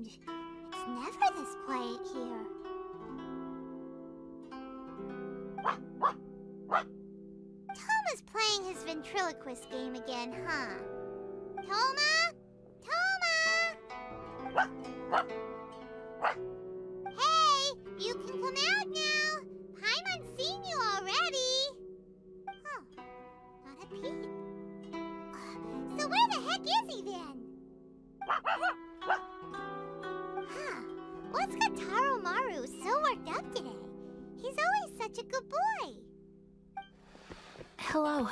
strange. It's never this quiet here. Toma's playing his ventriloquist game again, huh? Toma? Toma! Hey, you can come out now. Paimon's seen you already. Huh, not a peep. So where the heck is he then? Huh, what's got Taro Maru so worked up today? He's always such a good boy. Hello.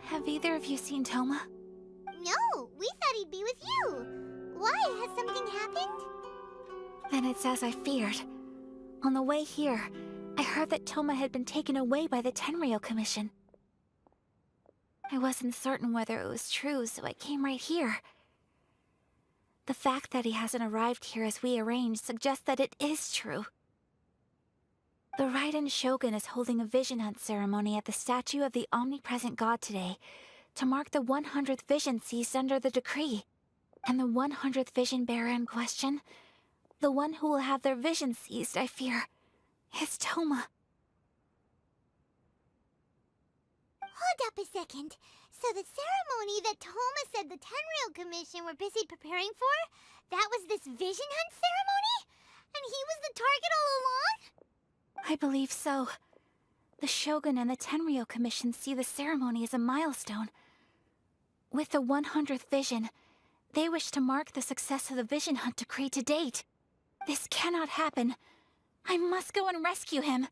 Have either of you seen Toma? No, we thought he'd be with you. Why? Has something happened? Then it's as I feared. On the way here, I heard that Toma had been taken away by the Tenryou Commission. I wasn't certain whether it was true, so I came right here. The fact that he hasn't arrived here as we arranged suggests that it is true. The Raiden Shogun is holding a vision hunt ceremony at the statue of the omnipresent god today to mark the 100th vision seized under the decree. And the 100th vision bearer in question, the one who will have their vision seized, I fear, is Toma. Hold up a second. So the ceremony that Toma said the Tenryou Commission were busy preparing for, that was this vision hunt ceremony? And he was the target all along? I believe so. The Shogun and the Tenryou Commission see the ceremony as a milestone. With the 100th vision, they wish to mark the success of the vision hunt decree to date. This cannot happen. I must go and rescue him.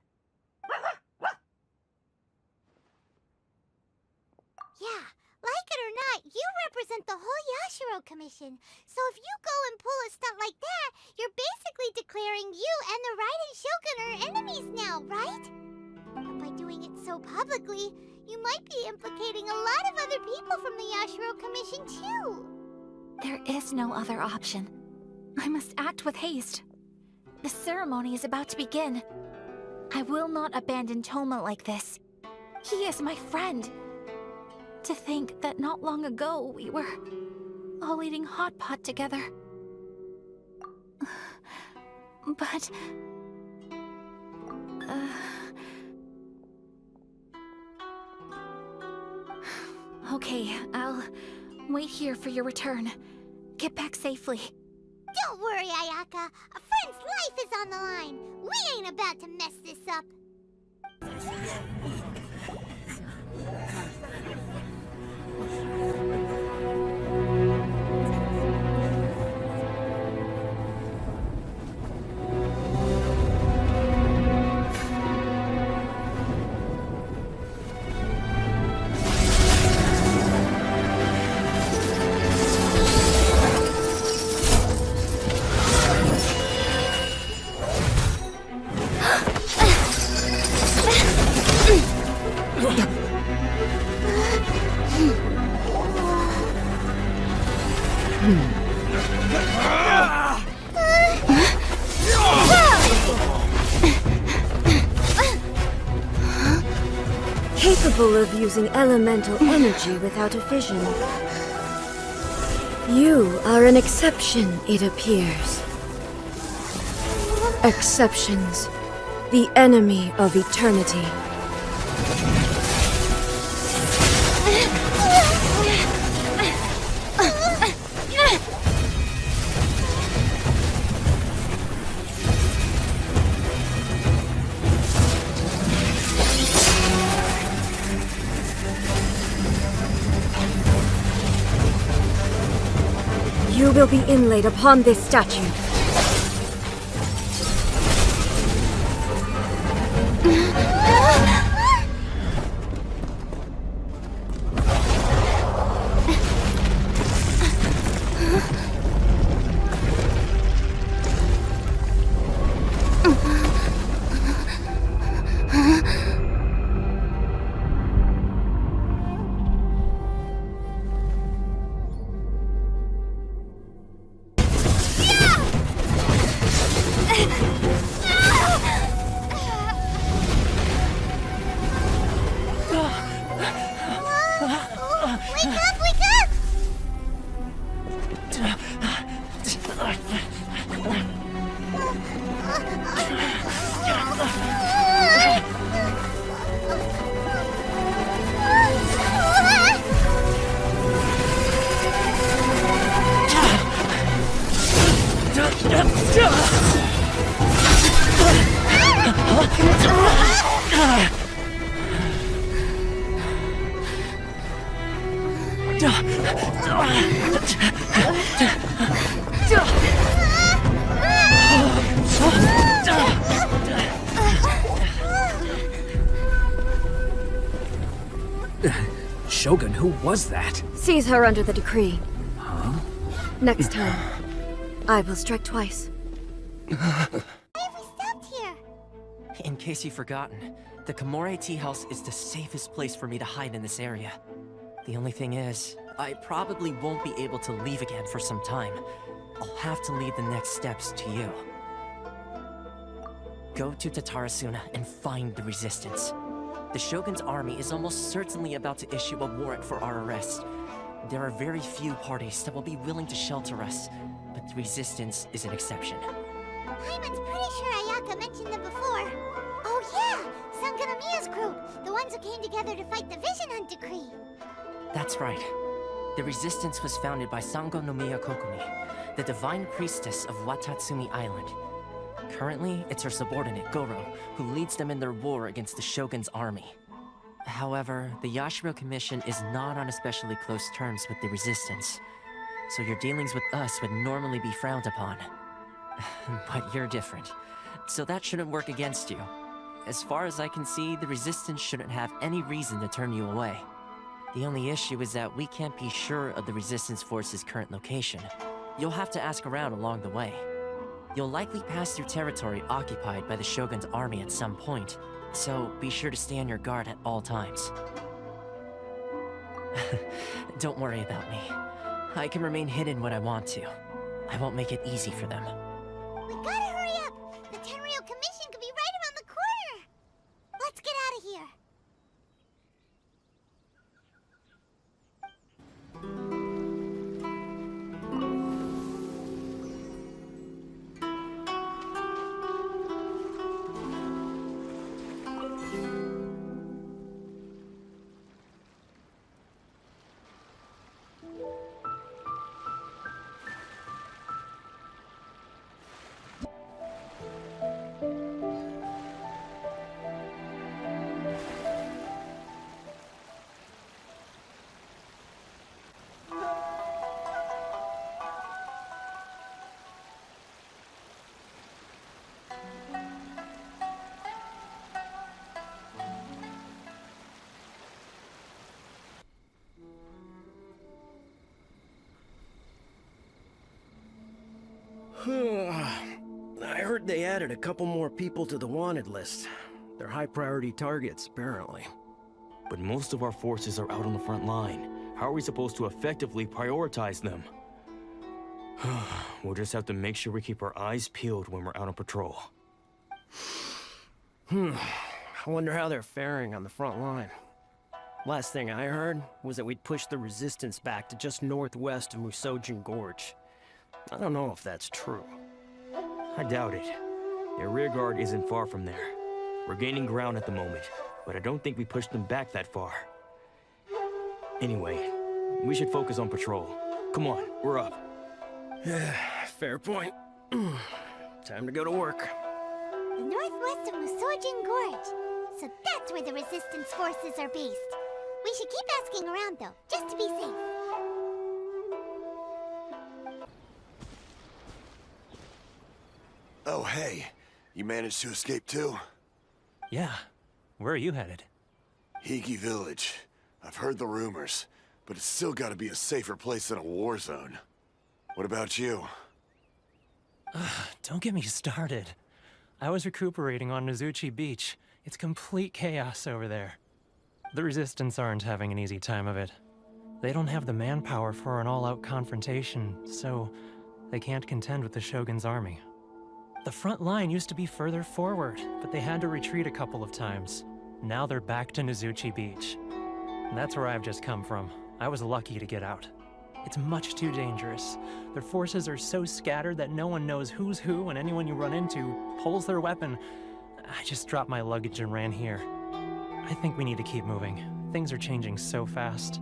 Yeah, like it or not, you represent the whole Yashiro Commission. So if you go and pull a stunt like that, you're basically declaring you and the Raiden Shogun are enemies now, right? But by doing it so publicly, you might be implicating a lot of other people from the Yashiro Commission too. There is no other option. I must act with haste. The ceremony is about to begin. I will not abandon Toma like this. He is my friend. To think that not long ago we were all eating hot pot together. But... Okay, I'll wait here for your return. Get back safely. Don't worry, Ayaka. A friend's life is on the line. We ain't about to mess this up. Capable of using elemental energy without a vision. You are an exception, it appears. Exceptions, the enemy of eternity. You will be inlaid upon this statue. Shogun, who was that? Seize her under the decree. Huh? Next time, I will strike twice. Why have we stopped here? In case you've forgotten, the Komore tea house is the safest place for me to hide in this area. The only thing is, I probably won't be able to leave again for some time. I'll have to leave the next steps to you. Go to Tatarasuna and find the resistance. The Shogun's army is almost certainly about to issue a warrant for our arrest. There are very few parties that will be willing to shelter us, but the resistance is an exception. Paimon's pretty sure Ayaka mentioned them before. Oh yeah! Sanganamiya's group! The ones who came together to fight the Vision Hunt Decree! That's right. The resistance was founded by Sango no Miya Kokumi, the divine priestess of Watatsumi Island. Currently, it's her subordinate, Goro, who leads them in their war against the Shogun's army. However, the Yashiro Commission is not on especially close terms with the resistance, so your dealings with us would normally be frowned upon. But you're different, so that shouldn't work against you. As far as I can see, the resistance shouldn't have any reason to turn you away. The only issue is that we can't be sure of the resistance force's current location. You'll have to ask around along the way. You'll likely pass through territory occupied by the Shogun's army at some point, so be sure to stay on your guard at all times. Don't worry about me. I can remain hidden when I want to. I won't make it easy for them. We gotta hurry up! The Tenryou Commission could be right around the corner! Let's get out of here! I heard they added a couple more people to the wanted list. They're high-priority targets, apparently. But most of our forces are out on the front line. How are we supposed to effectively prioritize them? We'll just have to make sure we keep our eyes peeled when we're out on patrol. I wonder how they're faring on the front line. Last thing I heard was that we'd pushed the resistance back to just northwest of Musojin Gorge. I don't know if that's true. I doubt it. Their rear guard isn't far from there. We're gaining ground at the moment, but I don't think we pushed them back that far. Anyway, we should focus on patrol. Come on, we're up. Yeah, fair point. Time to go to work. The northwest of Musojin Gorge. So that's where the resistance forces are based. We should keep asking around though, just to be safe. Oh, hey. You managed to escape too? Yeah. Where are you headed? Higi Village. I've heard the rumors, but it's still gotta be a safer place than a war zone. What about you? Don't get me started. I was recuperating on Nozuchi Beach. It's complete chaos over there. The Resistance aren't having an easy time of it. They don't have the manpower for an all-out confrontation, so they can't contend with the Shogun's army. The front line used to be further forward, but they had to retreat a couple of times. Now they're back to Nozuchi Beach. That's where I've just come from. I was lucky to get out. It's much too dangerous. Their forces are so scattered that no one knows who's who, and anyone you run into pulls their weapon. I just dropped my luggage and ran here. I think we need to keep moving. Things are changing so fast.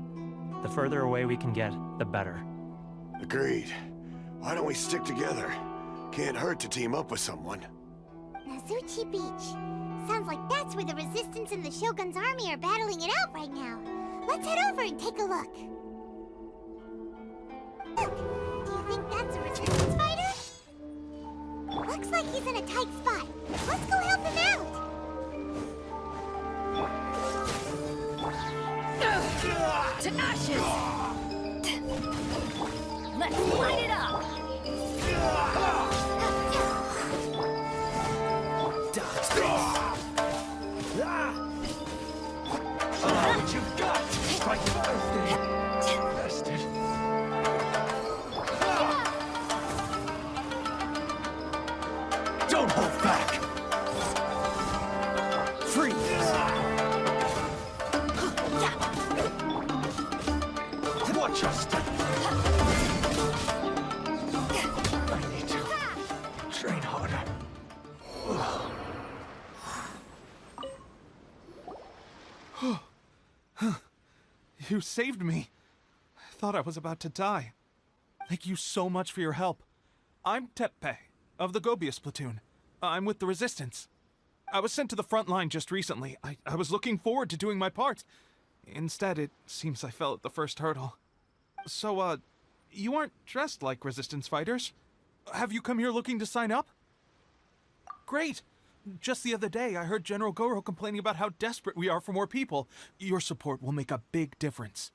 The further away we can get, the better. Agreed. Why don't we stick together? Can't hurt to team up with someone. Nozuchi Beach. Sounds like that's where the Resistance and the Shogun's army are battling it out right now. Let's head over and take a look. like he's in a tight spot. Let's go help him out. To ashes! Let's light it up! What you got? Strike bastard. Don't hold back. Freeze. Watch your step. I need to train harder. You saved me. I thought I was about to die. Thank you so much for your help. I'm Tepe, of the Gobius platoon. I'm with the Resistance. I was sent to the front line just recently. I was looking forward to doing my part. Instead, it seems I fell at the first hurdle. So, you aren't dressed like Resistance fighters? Have you come here looking to sign up? Great! Just the other day, I heard General Goro complaining about how desperate we are for more people. Your support will make a big difference.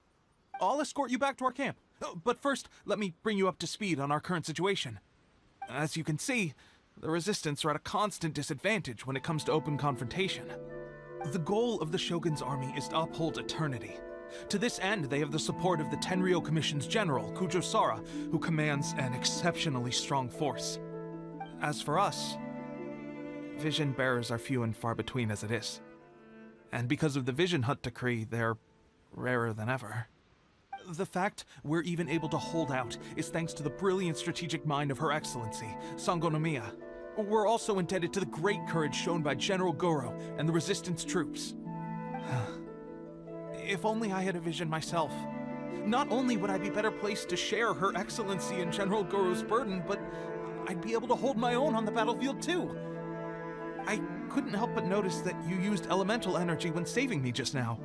I'll escort you back to our camp. But first, let me bring you up to speed on our current situation. As you can see, the Resistance are at a constant disadvantage when it comes to open confrontation. The goal of the Shogun's army is to uphold eternity. To this end, they have the support of the Tenryou Commission's general, Kujosara, who commands an exceptionally strong force. As for us, vision bearers are few and far between as it is. And because of the Vision Hut decree, they're rarer than ever. The fact we're even able to hold out is thanks to the brilliant strategic mind of Her Excellency, Sango Nomiya. We're also indebted to the great courage shown by General Goro and the Resistance troops. If only I had a vision myself. Not only would I be better placed to share Her Excellency and General Goro's burden, but I'd be able to hold my own on the battlefield too. I couldn't help but notice that you used elemental energy when saving me just now.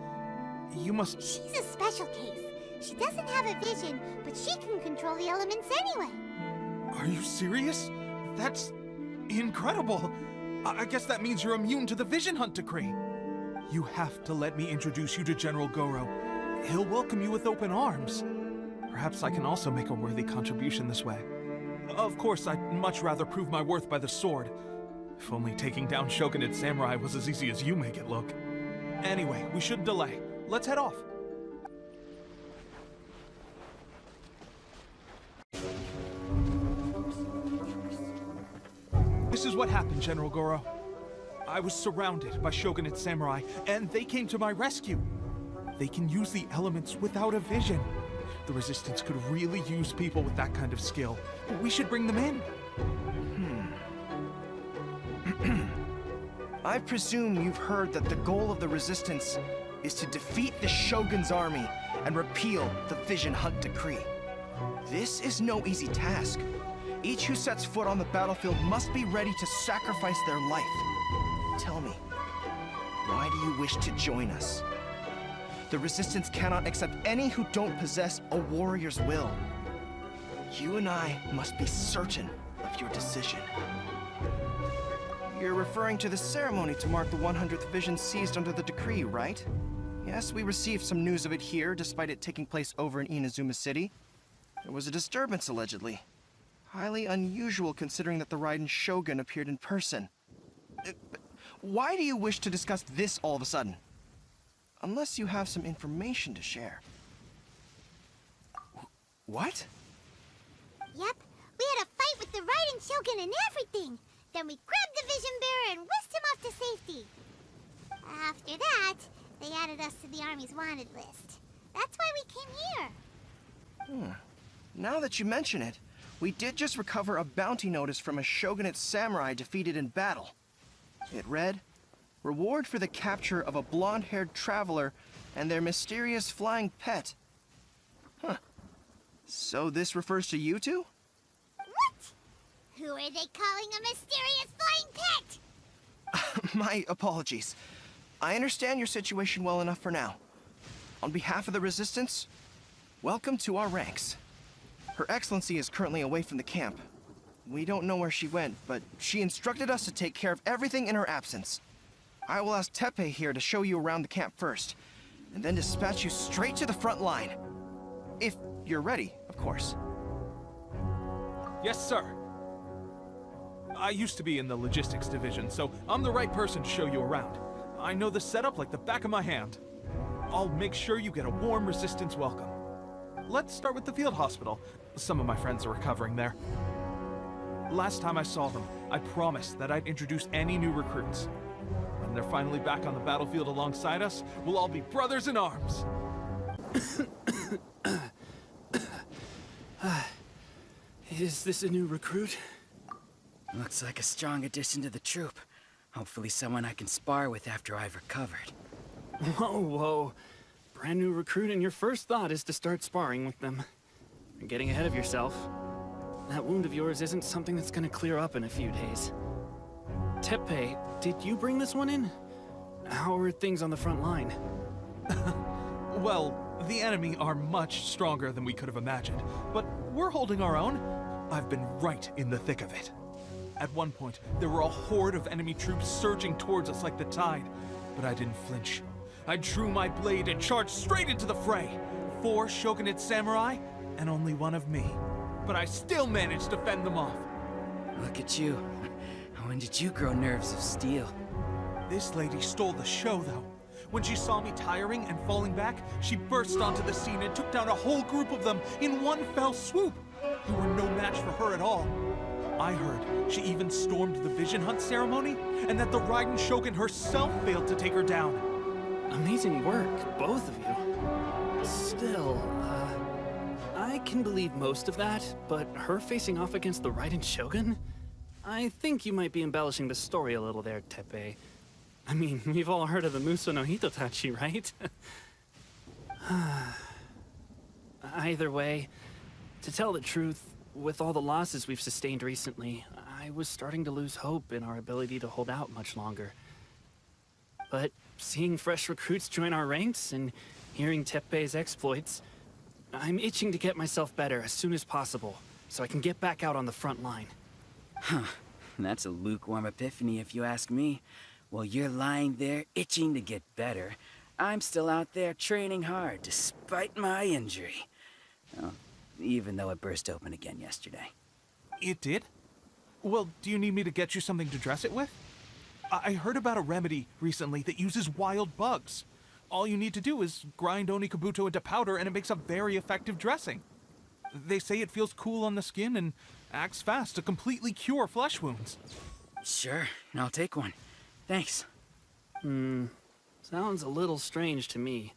You must... She's a special case. She doesn't have a vision, but she can control the elements anyway. Are you serious? That's incredible. I guess that means you're immune to the Vision Hunt decree. You have to let me introduce you to General Goro. He'll welcome you with open arms. Perhaps I can also make a worthy contribution this way. Of course, I'd much rather prove my worth by the sword. If only taking down Shogunate samurai was as easy as you make it look. Anyway, we shouldn't delay. Let's head off. This is what happened, General Goro. I was surrounded by Shogunate samurai, and they came to my rescue. They can use the elements without a vision. The Resistance could really use people with that kind of skill. We should bring them in. I presume you've heard that the goal of the Resistance is to defeat the Shogun's army and repeal the Vision Hunt decree. This is no easy task. Each who sets foot on the battlefield must be ready to sacrifice their life. Tell me, why do you wish to join us? The Resistance cannot accept any who don't possess a warrior's will. You and I must be certain of your decision. You're referring to the ceremony to mark the 100th vision seized under the decree, right? Yes, we received some news of it here, despite it taking place over in Inazuma City. There was a disturbance, allegedly. Highly unusual considering that the Raiden Shogun appeared in person. Why do you wish to discuss this all of a sudden? Unless you have some information to share. What? Yep, we had a fight with the Raiden Shogun and everything. Then we grabbed the Vision Bearer and whisked him off to safety. After that, they added us to the Army's wanted list. That's why we came here. Now that you mention it, we did just recover a bounty notice from a Shogunate samurai defeated in battle. It read, "Reward for the capture of a blonde-haired traveler and their mysterious flying pet." So this refers to you two? What? Who are they calling a mysterious flying pet? My apologies. I understand your situation well enough for now. On behalf of the Resistance, welcome to our ranks. Her Excellency is currently away from the camp. We don't know where she went, but she instructed us to take care of everything in her absence. I will ask Tepe here to show you around the camp first, and then dispatch you straight to the front line. If you're ready, of course. Yes, sir. I used to be in the logistics division, so I'm the right person to show you around. I know the setup like the back of my hand. I'll make sure you get a warm Resistance welcome. Let's start with the field hospital. Some of my friends are recovering there. Last time I saw them, I promised that I'd introduce any new recruits. When they're finally back on the battlefield alongside us, we'll all be brothers in arms. Is this a new recruit? Looks like a strong addition to the troop. Hopefully someone I can spar with after I've recovered. Whoa, whoa. Brand new recruit and your first thought is to start sparring with them. You're getting ahead of yourself. That wound of yours isn't something that's gonna clear up in a few days. Tepe, did you bring this one in? How are things on the front line? Well, the enemy are much stronger than we could have imagined, but we're holding our own. I've been right in the thick of it. At one point, there were a horde of enemy troops surging towards us like the tide, but I didn't flinch. I drew my blade and charged straight into the fray. 4 shogunate samurai, and only one of me. But I still managed to fend them off. Look at you. When did you grow nerves of steel? This lady stole the show, though. When she saw me tiring and falling back, she burst onto the scene and took down a whole group of them in one fell swoop. You were no match for her at all. I heard she even stormed the vision hunt ceremony, and that the Raiden Shogun herself failed to take her down. Amazing work, both of you. Still, I can believe most of that, but her facing off against the Raiden Shogun? I think you might be embellishing the story a little there, Tepe. I mean, we've all heard of the Muso no Hitotachi, right? Either way, to tell the truth, with all the losses we've sustained recently, I was starting to lose hope in our ability to hold out much longer. But seeing fresh recruits join our ranks and hearing Tepe's exploits, I'm itching to get myself better as soon as possible, so I can get back out on the front line. Huh. That's a lukewarm epiphany if you ask me. While you're lying there itching to get better, I'm still out there training hard despite my injury. Well, even though it burst open again yesterday. It did? Well, do you need me to get you something to dress it with? I heard about a remedy recently that uses wild bugs. All you need to do is grind Onikabuto into powder and it makes a very effective dressing. They say it feels cool on the skin and acts fast to completely cure flesh wounds. Sure, I'll take one. Thanks. Sounds a little strange to me.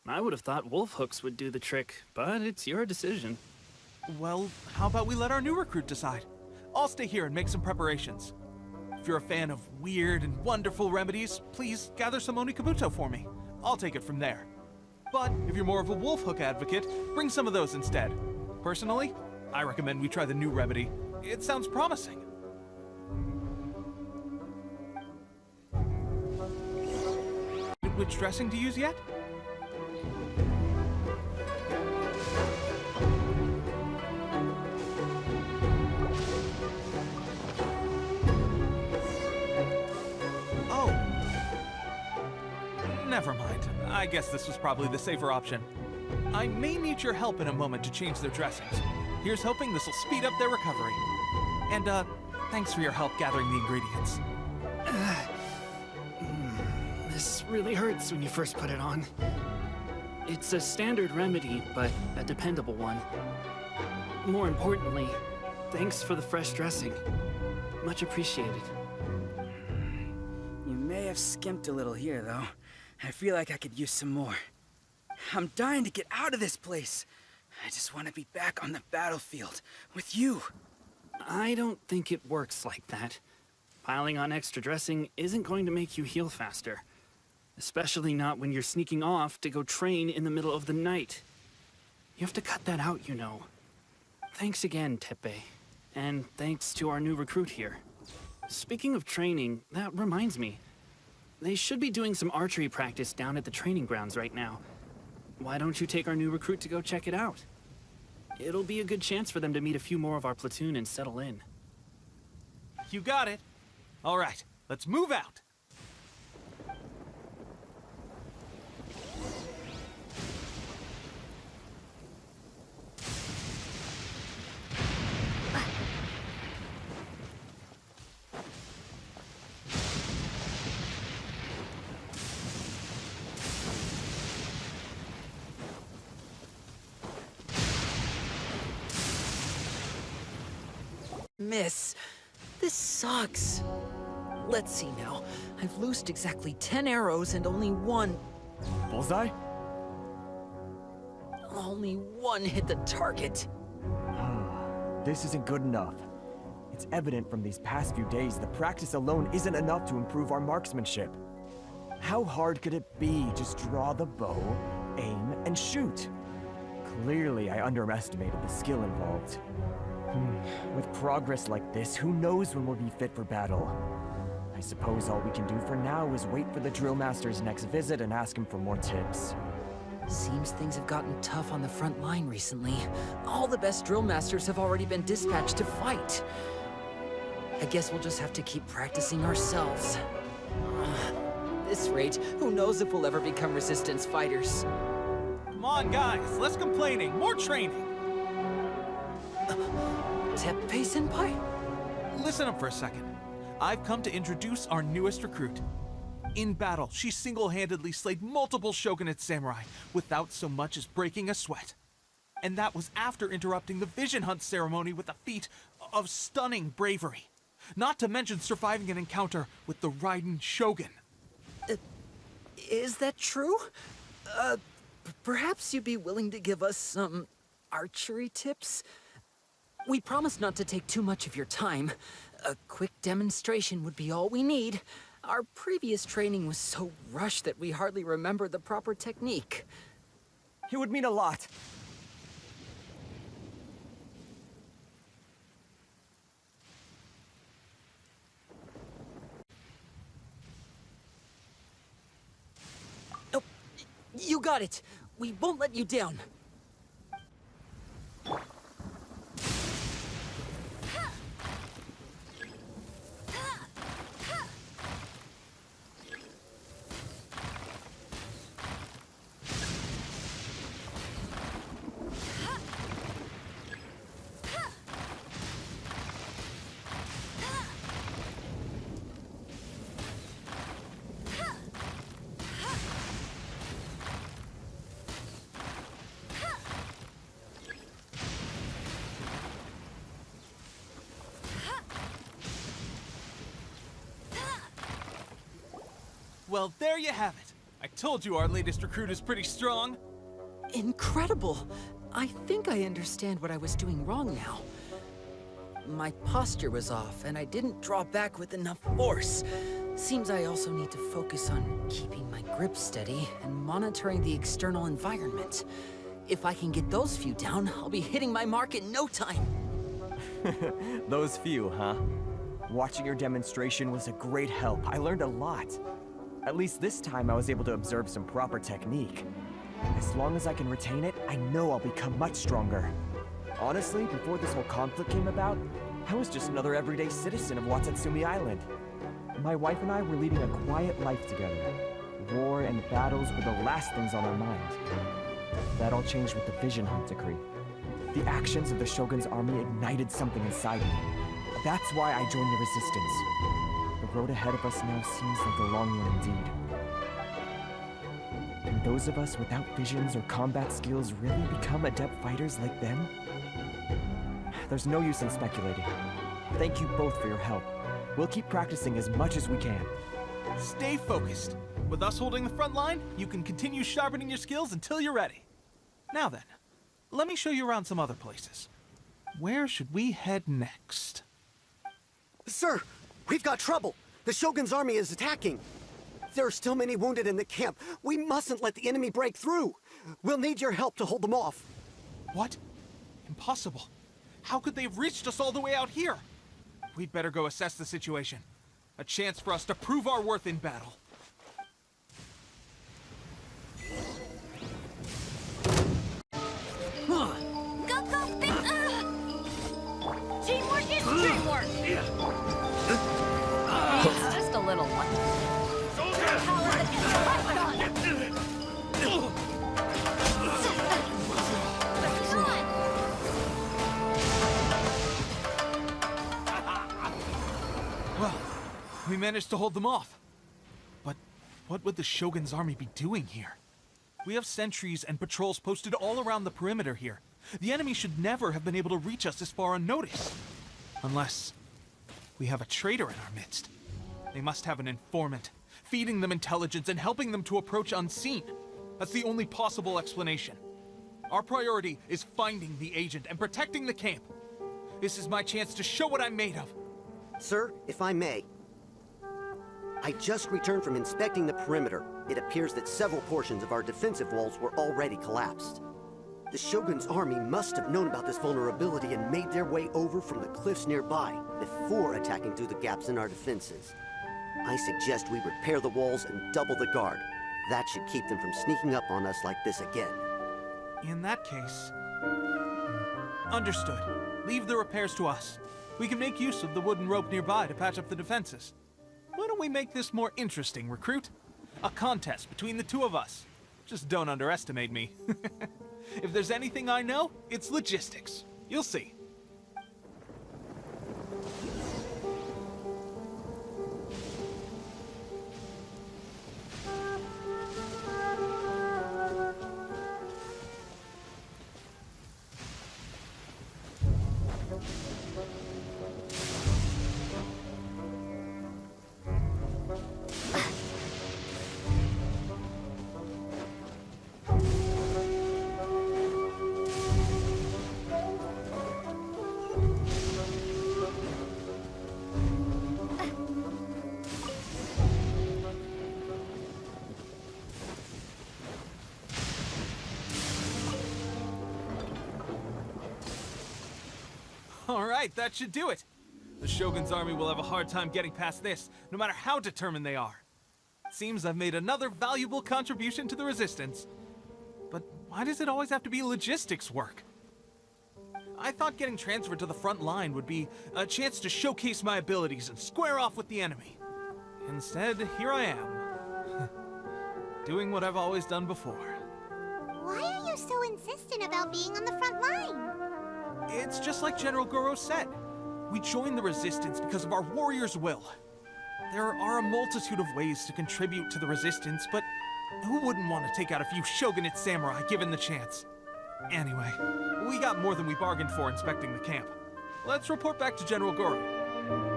I would have thought wolf hooks would do the trick, but it's your decision. Well, how about we let our new recruit decide? I'll stay here and make some preparations. If you're a fan of weird and wonderful remedies, please gather some Onikabuto for me. I'll take it from there. But if you're more of a wolf hook advocate, bring some of those instead. Personally, I recommend we try the new remedy. It sounds promising. Which dressing to use yet? Oh. Never mind. I guess this was probably the safer option. I may need your help in a moment to change their dressings. Here's hoping this will speed up their recovery. And, thanks for your help gathering the ingredients. This really hurts when you first put it on. It's a standard remedy, but a dependable one. More importantly, thanks for the fresh dressing. Much appreciated. You may have skimped a little here, though. I feel like I could use some more. I'm dying to get out of this place. I just want to be back on the battlefield with you. I don't think it works like that. Piling on extra dressing isn't going to make you heal faster. Especially not when you're sneaking off to go train in the middle of the night. You have to cut that out, you know. Thanks again, Tepe. And thanks to our new recruit here. Speaking of training, that reminds me. They should be doing some archery practice down at the training grounds right now. Why don't you take our new recruit to go check it out? It'll be a good chance for them to meet a few more of our platoon and settle in. You got it. All right, let's move out. Miss, this sucks. Let's see now. I've loosed exactly 10 arrows and only one... Bullseye? Only one hit the target. This isn't good enough. It's evident from these past few days that practice alone isn't enough to improve our marksmanship. How hard could it be? Just draw the bow, aim, and shoot. Clearly, I underestimated the skill involved. With progress like this, who knows when we'll be fit for battle? I suppose all we can do for now is wait for the drill master's next visit and ask him for more tips. Seems things have gotten tough on the front line recently. All the best drill masters have already been dispatched to fight. I guess we'll just have to keep practicing ourselves. At this rate, who knows if we'll ever become resistance fighters. Come on, guys, less complaining, more training. Teppei-senpai? Listen up for a second. I've come to introduce our newest recruit. In battle, she single-handedly slayed multiple shogunate samurai without so much as breaking a sweat. And that was after interrupting the vision hunt ceremony with a feat of stunning bravery. Not to mention surviving an encounter with the Raiden Shogun. Is that true? Perhaps you'd be willing to give us some archery tips? We promise not to take too much of your time. A quick demonstration would be all we need. Our previous training was so rushed that we hardly remember the proper technique. It would mean a lot. Oh, you got it. We won't let you down. Well, there you have it. I told you our latest recruit is pretty strong. Incredible! I think I understand what I was doing wrong now. My posture was off, and I didn't draw back with enough force. Seems I also need to focus on keeping my grip steady and monitoring the external environment. If I can get those few down, I'll be hitting my mark in no time. Those few, huh? Watching your demonstration was a great help. I learned a lot. At least this time I was able to observe some proper technique. As long as I can retain it, I know I'll become much stronger. Honestly, before this whole conflict came about, I was just another everyday citizen of Watatsumi Island. My wife and I were leading a quiet life together. War and battles were the last things on our mind. That all changed with the Vision Hunt decree. The actions of the Shogun's army ignited something inside me. That's why I joined the resistance. The road ahead of us now seems like a long one indeed. Can those of us without visions or combat skills really become adept fighters like them? There's no use in speculating. Thank you both for your help. We'll keep practicing as much as we can. Stay focused. With us holding the front line, you can continue sharpening your skills until you're ready. Now then, let me show you around some other places. Where should we head next? Sir, we've got trouble. The Shogun's army is attacking. There are still many wounded in the camp. We mustn't let the enemy break through. We'll need your help to hold them off. What? Impossible. How could they have reached us all the way out here? We'd better go assess the situation. A chance for us to prove our worth in battle. Go, go, big! Teamwork is teamwork! We managed to hold them off. But what would the Shogun's army be doing here? We have sentries and patrols posted all around the perimeter here. The enemy should never have been able to reach us this far unnoticed. Unless we have a traitor in our midst. They must have an informant, feeding them intelligence and helping them to approach unseen. That's the only possible explanation. Our priority is finding the agent and protecting the camp. This is my chance to show what I'm made of. Sir, if I may. I just returned from inspecting the perimeter. It appears that several portions of our defensive walls were already collapsed. The Shogun's army must have known about this vulnerability and made their way over from the cliffs nearby before attacking through the gaps in our defenses. I suggest we repair the walls and double the guard. That should keep them from sneaking up on us like this again. In that case... Understood. Leave the repairs to us. We can make use of the wooden rope nearby to patch up the defenses. Why don't we make this more interesting, recruit? A contest between the two of us. Just don't underestimate me. If there's anything I know, it's logistics. You'll see. All right, that should do it. The Shogun's army will have a hard time getting past this, no matter how determined they are. It seems I've made another valuable contribution to the resistance. But why does it always have to be logistics work? I thought getting transferred to the front line would be a chance to showcase my abilities and square off with the enemy. Instead, here I am, doing what I've always done before. Why are you so insistent about being on the front line? It's just like General Goro said. We joined the resistance because of our warrior's will. There are a multitude of ways to contribute to the resistance, but who wouldn't want to take out a few shogunate samurai given the chance? Anyway, we got more than we bargained for inspecting the camp. Let's report back to General Goro.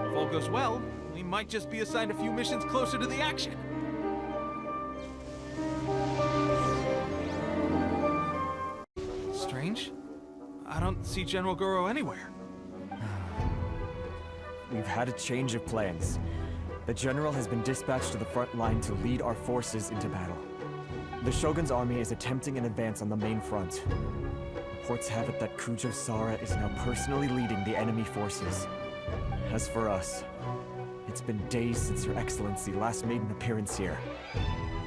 If all goes well, we might just be assigned a few missions closer to the action. Strange. I don't see General Goro anywhere. We've had a change of plans. The general has been dispatched to the front line to lead our forces into battle. The Shogun's army is attempting an advance on the main front. Reports have it that Kujo Sara is now personally leading the enemy forces. As for us, it's been days since Her Excellency last made an appearance here.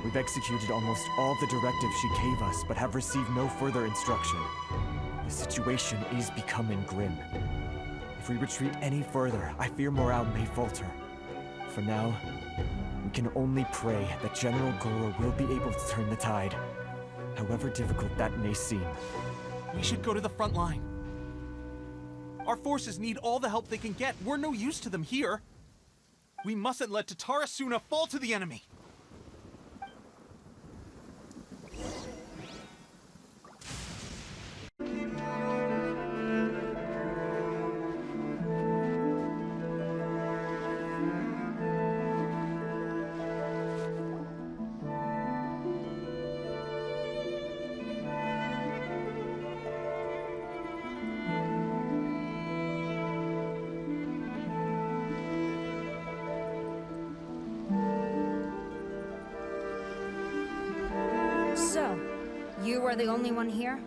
We've executed almost all the directives she gave us, but have received no further instruction. The situation is becoming grim. If we retreat any further, I fear morale may falter. For now, we can only pray that General Goro will be able to turn the tide, however difficult that may seem. We should go to the front line. Our forces need all the help they can get. We're no use to them here. We mustn't let Tatara Suna fall to the enemy. So, you are the only one here?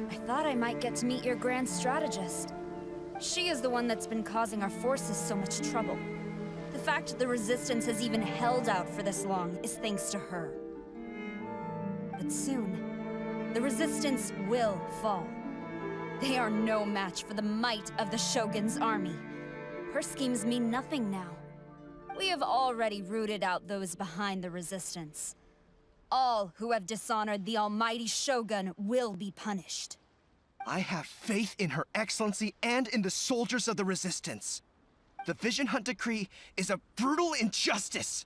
I thought I might get to meet your grand strategist. She is the one that's been causing our forces so much trouble. The fact the Resistance has even held out for this long is thanks to her. But soon, the Resistance will fall. They are no match for the might of the Shogun's army. Her schemes mean nothing now. We have already rooted out those behind the Resistance. All who have dishonored the almighty Shogun will be punished. I have faith in Her Excellency and in the soldiers of the Resistance. The Vision Hunt Decree is a brutal injustice.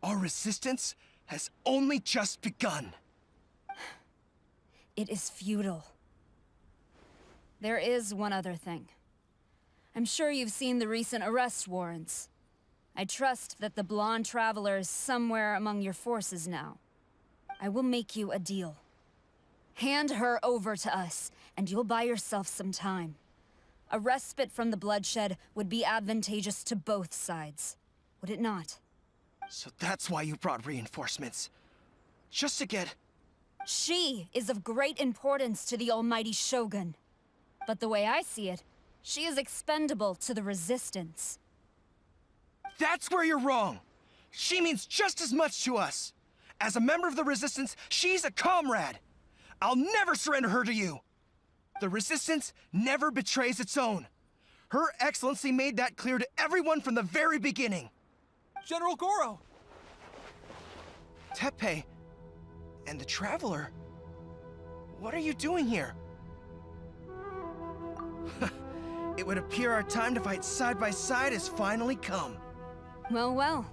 Our resistance has only just begun. It is futile. There is one other thing. I'm sure you've seen the recent arrest warrants. I trust that the blonde traveler is somewhere among your forces now. I will make you a deal. Hand her over to us, and you'll buy yourself some time. A respite from the bloodshed would be advantageous to both sides, would it not? So that's why you brought reinforcements. Just to get... She is of great importance to the almighty Shogun. But the way I see it, she is expendable to the Resistance. That's where you're wrong! She means just as much to us! As a member of the Resistance, she's a comrade! I'll never surrender her to you! The Resistance never betrays its own. Her Excellency made that clear to everyone from the very beginning. General Goro! Teppei and the Traveler, what are you doing here? It would appear our time to fight side by side has finally come. Well, well.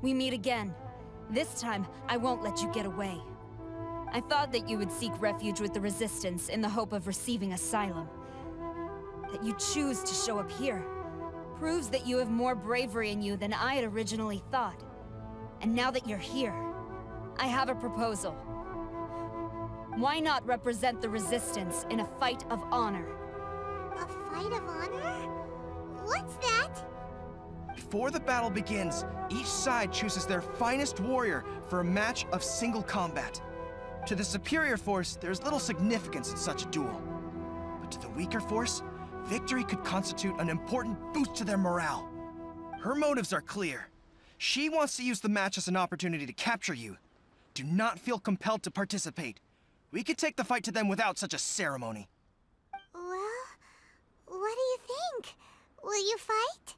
We meet again. This time, I won't let you get away. I thought that you would seek refuge with the Resistance in the hope of receiving asylum. That you choose to show up here proves that you have more bravery in you than I had originally thought. And now that you're here, I have a proposal. Why not represent the Resistance in a fight of honor? A fight of honor? What's that? Before the battle begins, each side chooses their finest warrior for a match of single combat. To the superior force, there's little significance in such a duel. But to the weaker force, victory could constitute an important boost to their morale. Her motives are clear. She wants to use the match as an opportunity to capture you. Do not feel compelled to participate. We could take the fight to them without such a ceremony. Well, what do you think? Will you fight?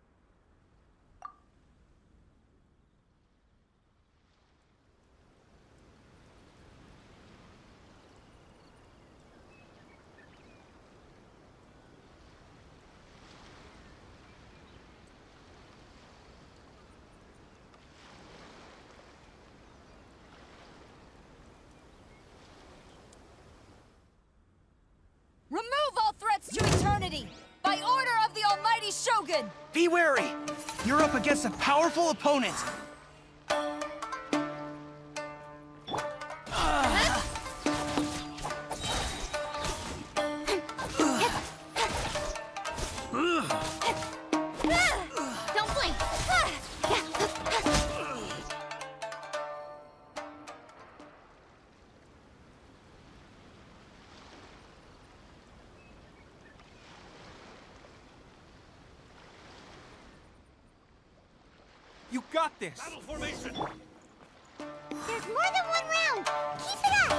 Remove all threats to eternity! By order of the almighty Shogun! Be wary! You're up against a powerful opponent! Don't blink! You got this! Battle formation! There's more than one round! Keep it up!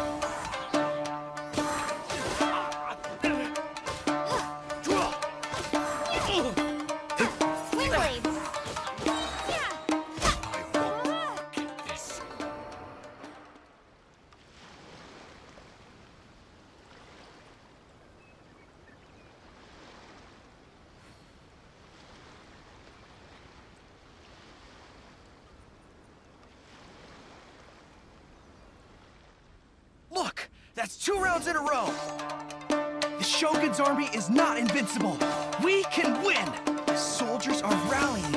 Wind blades! Look! That's 2 rounds in a row! The Shogun's army is not invincible! We can win! The soldiers are rallying!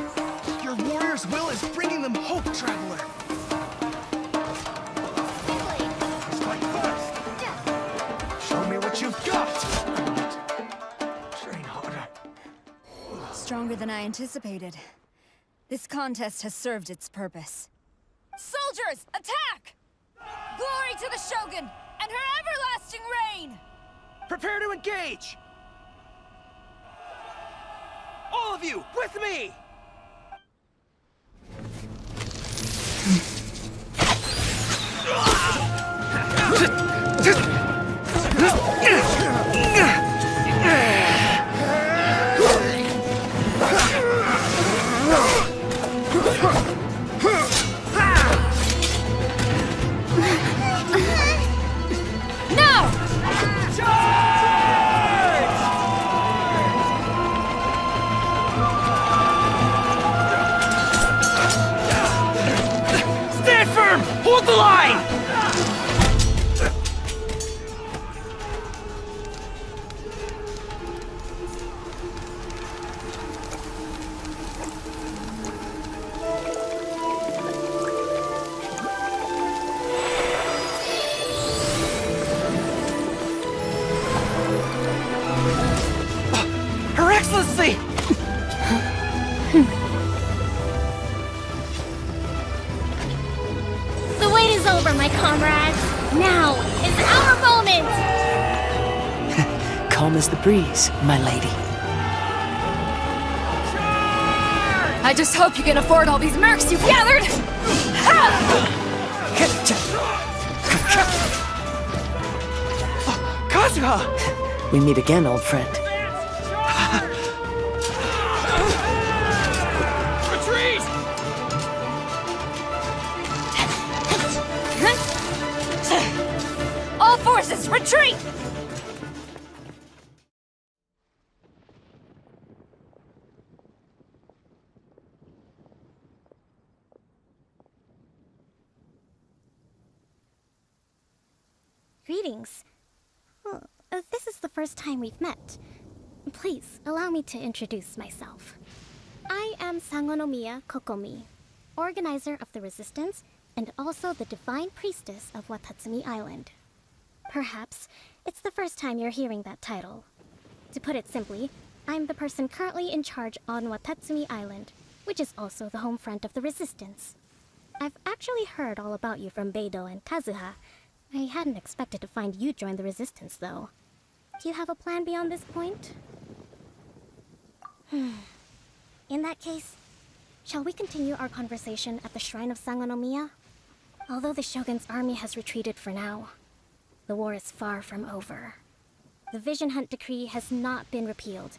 Your warrior's will is bringing them hope, Traveler! Strike first! Show me what you've got! Train harder. Stronger than I anticipated. This contest has served its purpose. Soldiers, attack! Glory to the Shogun and her everlasting reign! Prepare to engage! All of you, with me! see! The wait is over, my comrades. Now is our moment! Calm as the breeze, my lady. I just hope you can afford all these mercs you've gathered! Kazuha! We meet again, old friend. Retreat! All forces, retreat! Greetings. Well, this is the first time we've met. Please, allow me to introduce myself. I am Sangonomiya Kokomi, organizer of the Resistance and also the Divine Priestess of Watatsumi Island. Perhaps it's the first time you're hearing that title. To put it simply, I'm the person currently in charge on Watatsumi Island, which is also the home front of the Resistance. I've actually heard all about you from Beidou and Kazuha. I hadn't expected to find you join the Resistance, though. Do you have a plan beyond this point? In that case, shall we continue our conversation at the Shrine of Sangonomiya? Although the Shogun's army has retreated for now, the war is far from over. The Vision Hunt Decree has not been repealed,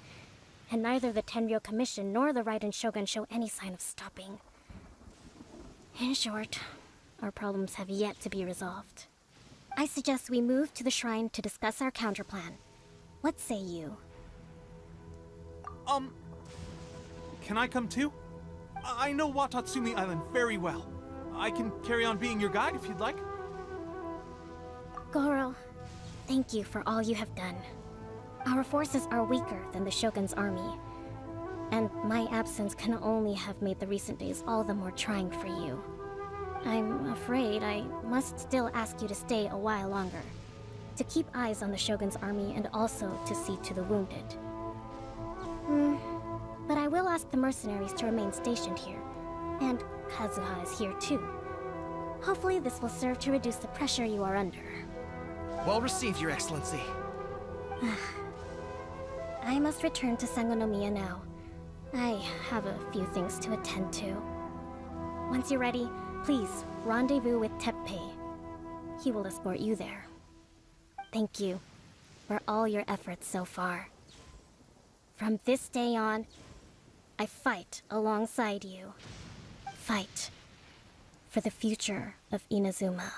and neither the Tenryou Commission nor the Raiden Shogun show any sign of stopping. In short, our problems have yet to be resolved. I suggest we move to the shrine to discuss our counterplan. What say you? Can I come too? I know Watatsumi Island very well. I can carry on being your guide if you'd like. Goro, thank you for all you have done. Our forces are weaker than the Shogun's army, and my absence can only have made the recent days all the more trying for you. I'm afraid I must still ask you to stay a while longer, to keep eyes on the Shogun's army and also to see to the wounded. But I will ask the mercenaries to remain stationed here, and Kazuha is here too. Hopefully this will serve to reduce the pressure you are under. Well received, Your Excellency. I must return to Sangonomiya now. I have a few things to attend to. Once you're ready, please rendezvous with Teppei. He will escort you there. Thank you for all your efforts so far. From this day on, I fight alongside you. Fight for the future of Inazuma.